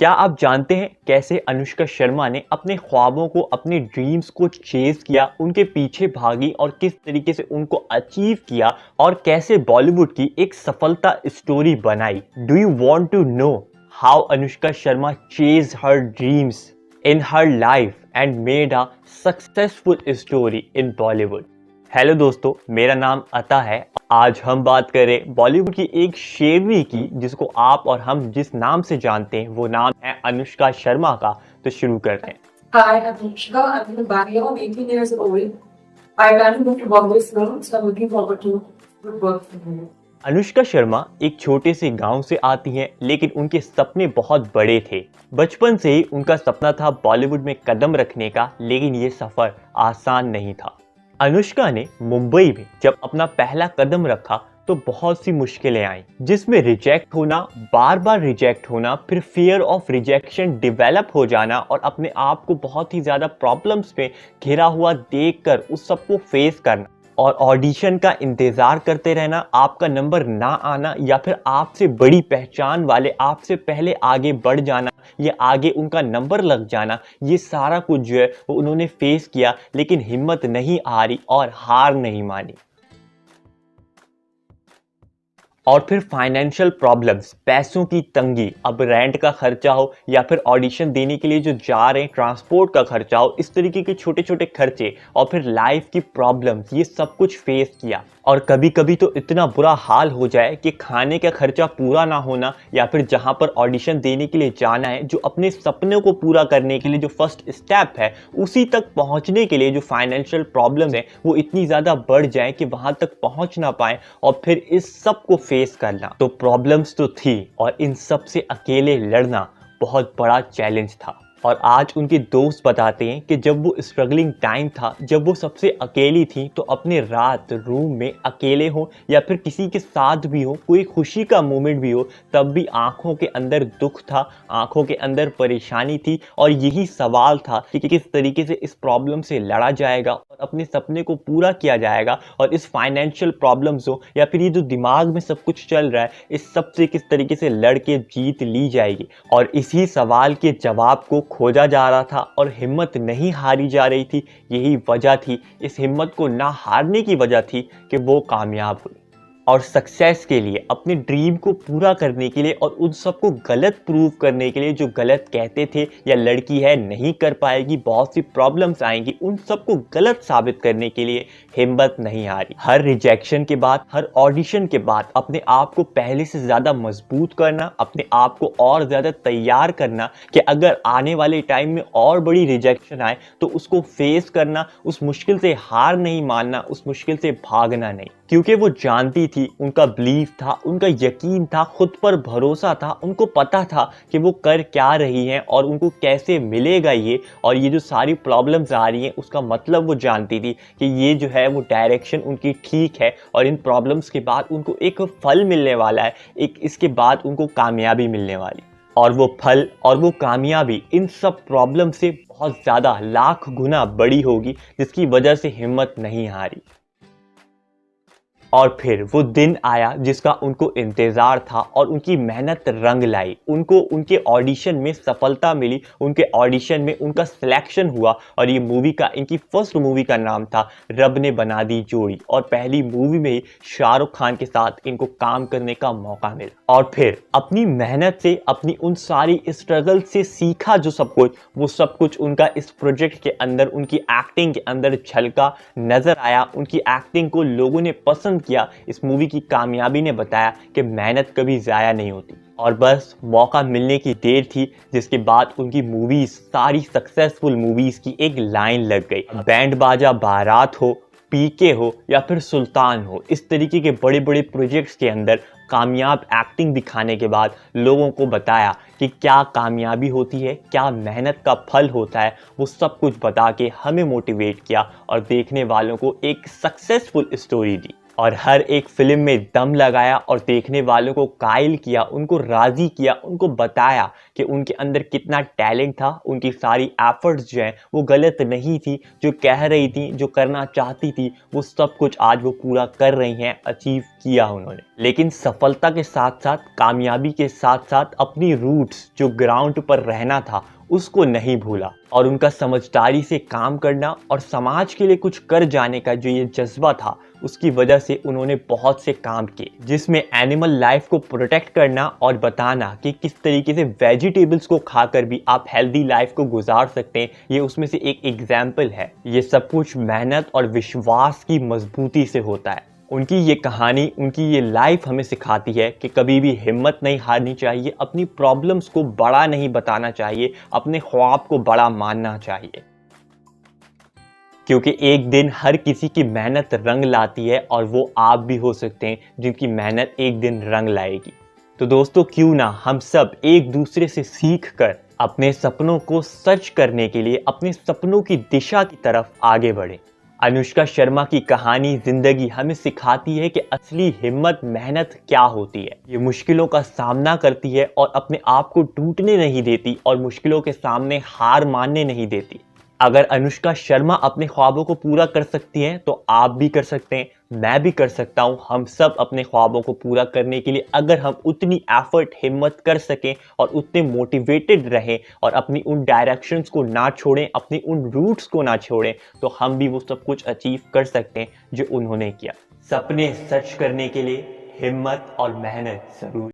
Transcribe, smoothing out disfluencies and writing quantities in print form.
क्या आप जानते हैं कैसे अनुष्का शर्मा ने अपने ख्वाबों को, अपने ड्रीम्स को चेज किया, उनके पीछे भागी और किस तरीके से उनको अचीव किया और कैसे बॉलीवुड की एक सफलता स्टोरी बनाई? Do you want to know how Anushka Sharma chase her dreams in her life and made a successful story in Bollywood? Hello दोस्तों, मेरा नाम अता है। आज हम बात करें बॉलीवुड की एक शेरनी की, जिसको आप और हम जिस नाम से जानते हैं वो नाम है अनुष्का शर्मा का। तो शुरू करते हैं। Hi, I'm Anushka. I'm from Bangalore. I'm 18 years old. I plan to move to Bombay soon, so I'm looking forward to good work from you. Anushka Sharma एक छोटे से गांव से आती हैं, लेकिन उनके सपने बहुत बड़े थे। बचपन से ही उनका सपना था बॉलीवुड में कदम रखने का, लेकिन ये सफर आसान नहीं था। अनुष्का ने मुंबई में जब अपना पहला कदम रखा तो बहुत सी मुश्किलें आईं, जिसमें रिजेक्ट होना, बार बार रिजेक्ट होना, फिर फियर ऑफ रिजेक्शन डेवलप हो जाना और अपने आप को बहुत ही ज़्यादा प्रॉब्लम्स में घिरा हुआ देखकर उस सबको फेस करना और ऑडिशन का इंतज़ार करते रहना, आपका नंबर ना आना या फिर आपसे बड़ी पहचान वाले आपसे पहले आगे बढ़ जाना या आगे उनका नंबर लग जाना, ये सारा कुछ जो है वो उन्होंने फेस किया, लेकिन हिम्मत नहीं हारी और हार नहीं मानी। और फिर फाइनेंशियल प्रॉब्लम्स, पैसों की तंगी, अब रेंट का खर्चा हो या फिर ऑडिशन देने के लिए जो जा रहे हैं ट्रांसपोर्ट का खर्चा हो, इस तरीके के छोटे छोटे खर्चे और फिर लाइफ की प्रॉब्लम्स, ये सब कुछ फेस किया। और कभी कभी तो इतना बुरा हाल हो जाए कि खाने का खर्चा पूरा ना होना या फिर जहां पर ऑडिशन देने के लिए जाना है, जो अपने सपने को पूरा करने के लिए जो फर्स्ट स्टेप है, उसी तक पहुंचने के लिए जो फाइनेंशियल प्रॉब्लम है वो इतनी ज़्यादा बढ़ जाए कि वहां तक पहुंच ना पाए और फिर इस सब को फेस करना। तो प्रॉब्लम्स तो थी और इन सब से अकेले लड़ना बहुत बड़ा चैलेंज था। और आज उनके दोस्त बताते हैं कि जब वो स्ट्रगलिंग टाइम था, जब वो सबसे अकेली थी, तो अपने रात रूम में अकेले हो या फिर किसी के साथ भी हो, कोई खुशी का मोमेंट भी हो, तब भी आंखों के अंदर दुख था, आंखों के अंदर परेशानी थी और यही सवाल था कि किस तरीके से इस प्रॉब्लम से लड़ा जाएगा और अपने सपने को पूरा किया जाएगा और इस फाइनेंशियल प्रॉब्लम्स हो या फिर ये जो दिमाग में सब कुछ चल रहा है, इस सब से किस तरीके से लड़ के जीत ली जाएगी। और इसी सवाल के जवाब को खोजा जा रहा था और हिम्मत नहीं हारी जा रही थी। यही वजह थी, इस हिम्मत को ना हारने की वजह थी कि वो कामयाब हुई। और सक्सेस के लिए, अपने ड्रीम को पूरा करने के लिए और उन सबको गलत प्रूव करने के लिए, जो गलत कहते थे या लड़की है नहीं कर पाएगी, बहुत सी प्रॉब्लम्स आएंगी, उन सबको गलत साबित करने के लिए हिम्मत नहीं हारी। हर रिजेक्शन के बाद, हर ऑडिशन के बाद अपने आप को पहले से ज़्यादा मजबूत करना, अपने आप को और ज़्यादा तैयार करना कि अगर आने वाले टाइम में और बड़ी रिजेक्शन आए तो उसको फेस करना, उस मुश्किल से हार नहीं मानना, उस मुश्किल से भागना नहीं। क्योंकि वो जानती थी, उनका बिलीव था, उनका यकीन था, खुद पर भरोसा था, उनको पता था कि वो कर क्या रही हैं और उनको कैसे मिलेगा ये, और ये जो सारी प्रॉब्लम्स आ रही हैं उसका मतलब वो जानती थी कि ये जो है वो डायरेक्शन उनकी ठीक है और इन प्रॉब्लम्स के बाद उनको एक फल मिलने वाला है, एक इसके बाद उनको कामयाबी मिलने वाली। और वो फल और वो कामयाबी इन सब प्रॉब्लम से बहुत ज़्यादा, लाख गुना बड़ी होगी, जिसकी वजह से हिम्मत नहीं हारी। और फिर वो दिन आया जिसका उनको इंतज़ार था और उनकी मेहनत रंग लाई। उनको उनके ऑडिशन में सफलता मिली, उनके ऑडिशन में उनका सिलेक्शन हुआ और ये मूवी का, इनकी फर्स्ट मूवी का नाम था रब ने बना दी जोड़ी, और पहली मूवी में ही शाहरुख खान के साथ इनको काम करने का मौका मिला। और फिर अपनी मेहनत से, अपनी उन सारी स्ट्रगल से सीखा जो सब कुछ, वो सब कुछ उनका इस प्रोजेक्ट के अंदर, उनकी एक्टिंग के अंदर झलका नजर आया। उनकी एक्टिंग को लोगों ने पसंद किया। इस मूवी की कामयाबी ने बताया कि मेहनत कभी ज़ाया नहीं होती और बस मौका मिलने की देर थी, जिसके बाद उनकी मूवीज, सारी सक्सेसफुल मूवीज की एक लाइन लग गई। बैंड बाजा बारात हो, पीके हो या फिर सुल्तान हो, इस तरीके के बड़े बड़े प्रोजेक्ट्स के अंदर कामयाब एक्टिंग दिखाने के बाद लोगों को बताया कि क्या कामयाबी होती है, क्या मेहनत का फल होता है, वो सब कुछ बता के हमें मोटिवेट किया और देखने वालों को एक सक्सेसफुल स्टोरी दी। और हर एक फिल्म में दम लगाया और देखने वालों को कायल किया, उनको राज़ी किया, उनको बताया कि उनके अंदर कितना टैलेंट था, उनकी सारी एफर्ट्स जो हैं वो गलत नहीं थी, जो कह रही थी, जो करना चाहती थी, वो सब कुछ आज वो पूरा कर रही हैं, अचीव किया उन्होंने। लेकिन सफलता के साथ-साथ, कामयाबी के साथ-साथ अपनी रूट्स जो ग्राउंड पर रहना था, उसको नहीं भूला और उनका समझदारी से काम करना और समाज के लिए कुछ कर जाने का जो ये जज्बा था, उसकी वजह से उन्होंने बहुत से काम किए, जिसमें एनिमल लाइफ को प्रोटेक्ट करना और बताना कि किस तरीके से वेजिटेबल्स को खाकर भी आप हेल्दी लाइफ को गुजार सकते हैं, ये उसमें से एक एग्जाम्पल है। ये सब कुछ मेहनत और विश्वास की मजबूती से होता है। उनकी ये कहानी, उनकी ये लाइफ हमें सिखाती है कि कभी भी हिम्मत नहीं हारनी चाहिए, अपनी प्रॉब्लम्स को बड़ा नहीं बताना चाहिए, अपने ख्वाब को बड़ा मानना चाहिए, क्योंकि एक दिन हर किसी की मेहनत रंग लाती है और वो आप भी हो सकते हैं जिनकी मेहनत एक दिन रंग लाएगी। तो दोस्तों, क्यों ना हम सब एक दूसरे से सीख कर अपने सपनों को सच करने के लिए अपने सपनों की दिशा की तरफ आगे बढ़ें। अनुष्का शर्मा की कहानी जिंदगी हमें सिखाती है कि असली हिम्मत मेहनत क्या होती है। ये मुश्किलों का सामना करती है और अपने आप को टूटने नहीं देती और मुश्किलों के सामने हार मानने नहीं देती। अगर अनुष्का शर्मा अपने ख्वाबों को पूरा कर सकती हैं तो आप भी कर सकते हैं, मैं भी कर सकता हूं। हम सब अपने ख्वाबों को पूरा करने के लिए अगर हम उतनी एफर्ट, हिम्मत कर सकें और उतने मोटिवेटेड रहें और अपनी उन डायरेक्शंस को ना छोड़ें, अपनी उन रूट्स को ना छोड़ें, तो हम भी वो सब कुछ अचीव कर सकते हैं जो उन्होंने किया। सपने सच करने के लिए हिम्मत और मेहनत जरूर